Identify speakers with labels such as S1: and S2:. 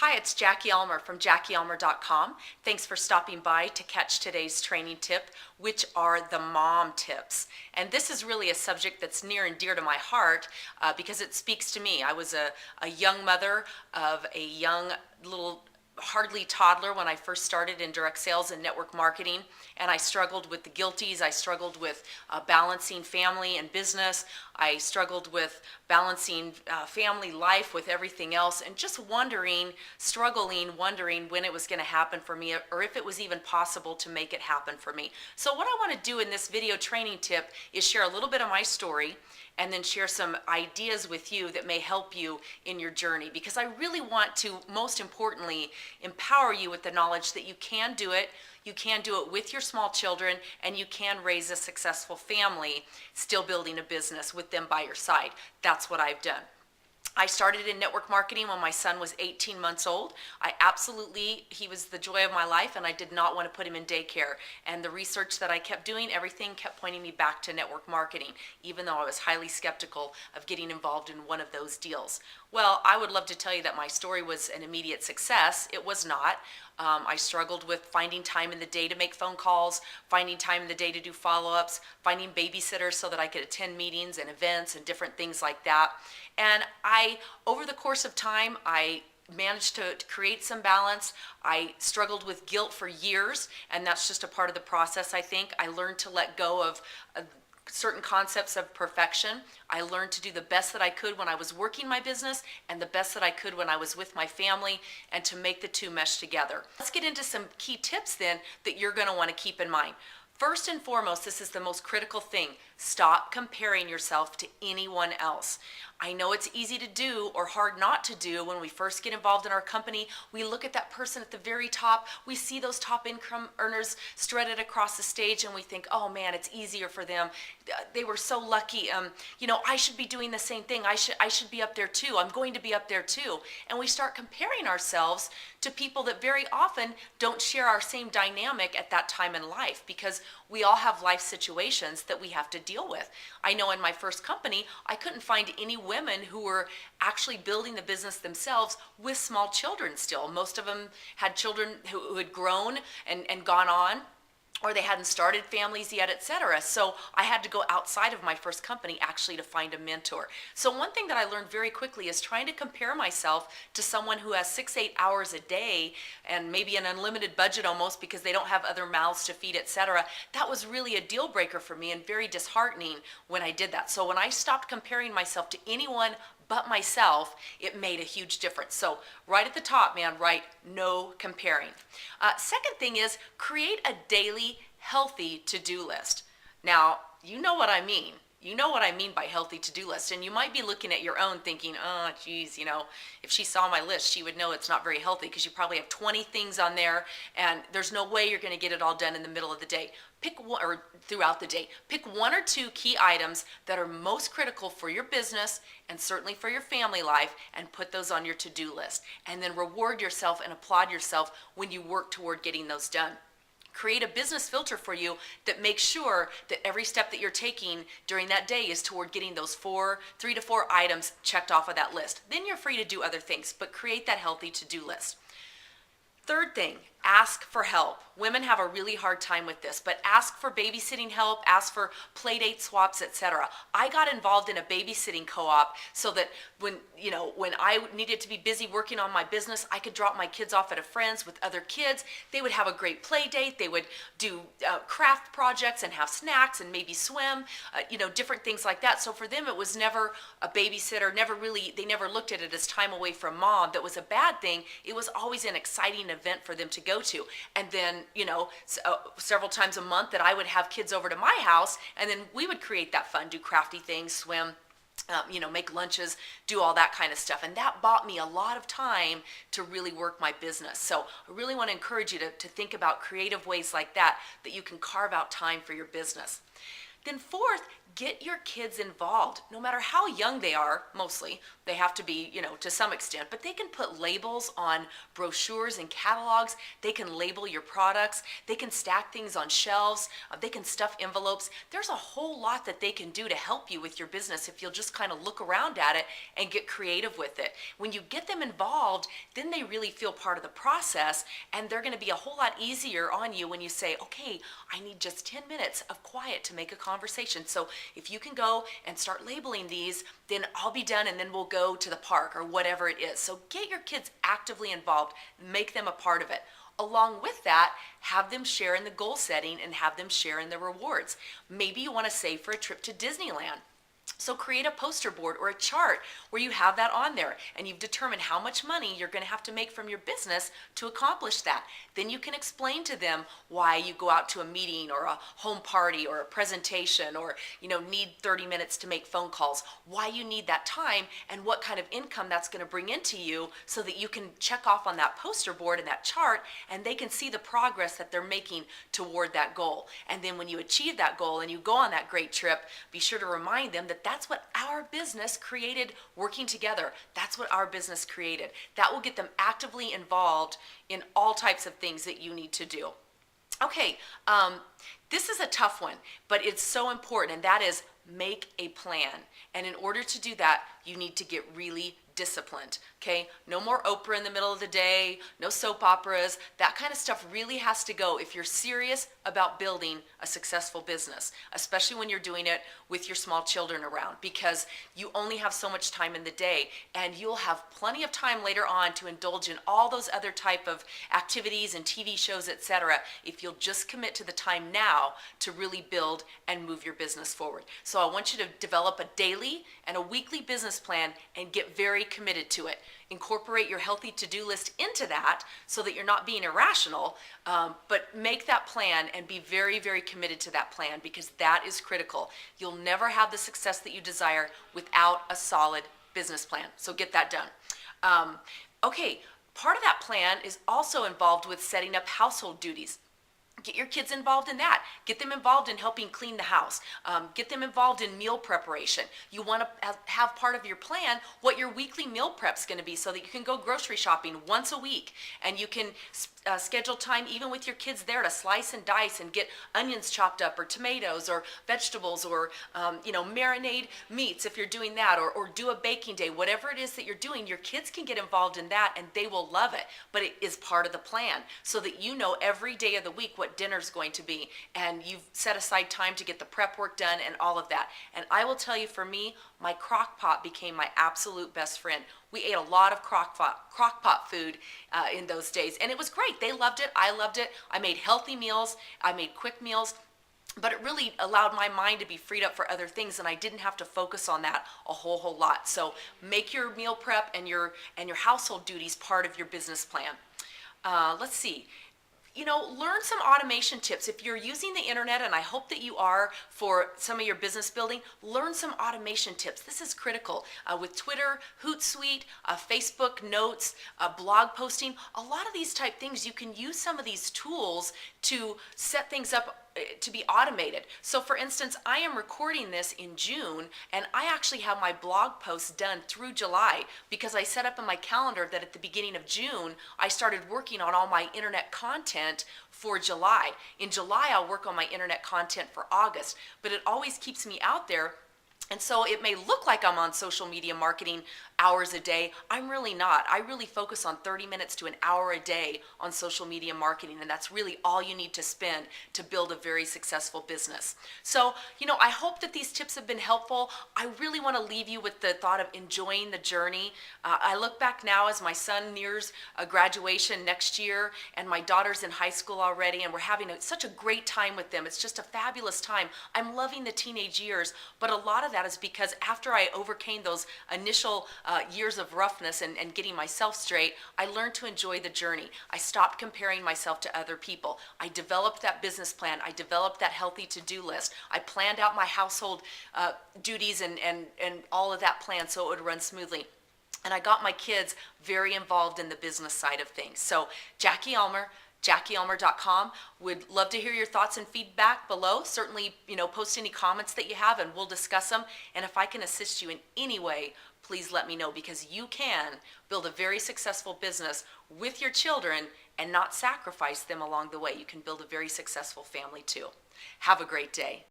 S1: Hi, it's Jackie Ulmer from JackieUlmer.com. Thanks for stopping by to catch today's training tip, which are the mom tips. And this is really a subject that's near and dear to my heart because it speaks to me. I was a young mother of a young little hardly toddler when I first started in direct sales and network marketing, and I struggled with the guilties. I struggled with balancing family and business. I struggled with balancing family life with everything else, and just wondering when it was going to happen for me, or if it was even possible to make it happen for me. So what I want to do in this video training tip is share a little bit of my story and then share some ideas with you that may help you in your journey, because I really want to, most importantly, empower you with the knowledge that you can do it. You can do it with your small children, and you can raise a successful family, still building a business with them by your side. That's what I've done. I started in network marketing when my son was 18 months old. He was the joy of my life, and I did not want to put him in daycare. And the research that I kept doing, everything kept pointing me back to network marketing, even though I was highly skeptical of getting involved in one of those deals. Well, I would love to tell you that my story was an immediate success. It was not. I struggled with finding time in the day to make phone calls, finding time in the day to do follow-ups, finding babysitters so that I could attend meetings and events and different things like that. And over the course of time, I managed to create some balance. I struggled with guilt for years, and that's just a part of the process, I think. I learned to let go of certain concepts of perfection. I learned to do the best that I could when I was working my business and the best that I could when I was with my family, and to make the two mesh together. Let's get into some key tips then that you're going to want to keep in mind. First and foremost, this is the most critical thing. Stop comparing yourself to anyone else. I know it's easy to do or hard not to do when we first get involved in our company. We look at that person at the very top. We see those top income earners strutted across the stage, and we think, oh man, it's easier for them. They were so lucky. I should be doing the same thing. I should be up there too. I'm going to be up there too. And we start comparing ourselves to people that very often don't share our same dynamic at that time in life, because we all have life situations that we have to deal with. I know in my first company, I couldn't find any women who were actually building the business themselves with small children still. Most of them had children who had grown and gone on, or they hadn't started families yet, etc. So I had to go outside of my first company actually to find a mentor. So one thing that I learned very quickly is trying to compare myself to someone who has 6-8 hours a day and maybe an unlimited budget almost, because they don't have other mouths to feed, etc. That was really a deal breaker for me and very disheartening when I did that. So when I stopped comparing myself to anyone but myself, it made a huge difference. So right at the top, man, write no comparing. Second thing is create a daily healthy to-do list. Now, you know what I mean. You know what I mean by healthy to-do list, and you might be looking at your own thinking, oh geez, if she saw my list, she would know it's not very healthy, because you probably have 20 things on there, and there's no way you're going to get it all done in the middle of the day. Pick one, or throughout the day. Pick one or two key items that are most critical for your business and certainly for your family life, and put those on your to-do list. And then reward yourself and applaud yourself when you work toward getting those done. Create a business filter for you that makes sure that every step that you're taking during that day is toward getting those 3 to 4 items checked off of that list. Then you're free to do other things, but create that healthy to-do list. Third thing, ask for help. Women have a really hard time with this, but ask for babysitting help, ask for play date swaps, etc. I got involved in a babysitting co-op so that when I needed to be busy working on my business, I could drop my kids off at a friend's with other kids. They would have a great play date. They would do craft projects and have snacks and maybe swim, different things like that. So for them, it was never a babysitter, they never looked at it as time away from mom that was a bad thing. It was always an exciting event for them to go to. And then, several times a month that I would have kids over to my house, and then we would create that fun, do crafty things, swim, make lunches, do all that kind of stuff. And that bought me a lot of time to really work my business. So I really want to encourage you to think about creative ways like that you can carve out time for your business. Then fourth, get your kids involved. No matter how young they are, mostly, they have to be, to some extent, but they can put labels on brochures and catalogs. They can label your products. They can stack things on shelves. They can stuff envelopes. There's a whole lot that they can do to help you with your business if you'll just kind of look around at it and get creative with it. When you get them involved, then they really feel part of the process, and they're going to be a whole lot easier on you when you say, okay, I need just 10 minutes of quiet to make a conversation. So if you can go and start labeling these, then I'll be done, and then we'll go to the park or whatever it is. So get your kids actively involved, make them a part of it. Along with that, have them share in the goal setting and have them share in the rewards. Maybe you want to save for a trip to Disneyland. So create a poster board or a chart where you have that on there, and you've determined how much money you're going to have to make from your business to accomplish that. Then you can explain to them why you go out to a meeting or a home party or a presentation, or need 30 minutes to make phone calls, why you need that time and what kind of income that's going to bring into you, so that you can check off on that poster board and that chart, and they can see the progress that they're making toward that goal. And then when you achieve that goal and you go on that great trip, be sure to remind them that that's what our business created working together. That's what our business created. That will get them actively involved in all types of things that you need to do. Okay, this is a tough one, but it's so important, and that is make a plan. And in order to do that, you need to get really disciplined, okay? No more Oprah in the middle of the day, no soap operas. That kind of stuff really has to go if you're serious about building a successful business, especially when you're doing it with your small children around, because you only have so much time in the day, and you'll have plenty of time later on to indulge in all those other type of activities and TV shows, etc., if you'll just commit to the time now to really build and move your business forward. So I want you to develop a daily and a weekly business plan and get very committed to it. Incorporate your healthy to-do list into that so that you're not being irrational, but make that plan and be very, very committed to that plan, because that is critical. You'll never have the success that you desire without a solid business plan. So get that done. Okay, part of that plan is also involved with setting up household duties. Get your kids involved in that. Get them involved in helping clean the house. Get them involved in meal preparation. You want to have part of your plan what your weekly meal prep's going to be, so that you can go grocery shopping once a week, and you can schedule time even with your kids there to slice and dice and get onions chopped up, or tomatoes, or vegetables, or marinade meats if you're doing that, or do a baking day. Whatever it is that you're doing, your kids can get involved in that, and they will love it. But it is part of the plan, so that you know every day of the week what dinner's going to be, and you've set aside time to get the prep work done and all of that. And I will tell you, for me, my crock pot became my absolute best friend. We ate a lot of crock pot food in those days, and it was great. They loved it. I loved it. I made healthy meals. I made quick meals. But it really allowed my mind to be freed up for other things, and I didn't have to focus on that a whole lot. So make your meal prep and your household duties part of your business plan. Let's see. Learn some automation tips. If you're using the internet, and I hope that you are for some of your business building, learn some automation tips. This is critical. With Twitter, Hootsuite, Facebook Notes, blog posting, a lot of these type things, you can use some of these tools to set things up to be automated. So for instance, I am recording this in June, and I actually have my blog posts done through July, because I set up in my calendar that at the beginning of June, I started working on all my internet content for July. In July, I'll work on my internet content for August, but it always keeps me out there. And so it may look like I'm on social media marketing hours a day. I'm really not. I really focus on 30 minutes to an hour a day on social media marketing, and that's really all you need to spend to build a very successful business. So, I hope that these tips have been helpful. I really want to leave you with the thought of enjoying the journey. I look back now as my son nears a graduation next year, and my daughter's in high school already, and we're having such a great time with them. It's just a fabulous time. I'm loving the teenage years, but a lot of that is because after I overcame those initial years of roughness and getting myself straight, I learned to enjoy the journey. I stopped comparing myself to other people. I developed that business plan. I developed that healthy to-do list. I planned out my household duties and all of that plan so it would run smoothly. And I got my kids very involved in the business side of things. So Jackie Ulmer, JackieUlmer.com. Would love to hear your thoughts and feedback below. Certainly, post any comments that you have and we'll discuss them. And if I can assist you in any way, please let me know, because you can build a very successful business with your children and not sacrifice them along the way. You can build a very successful family too. Have a great day.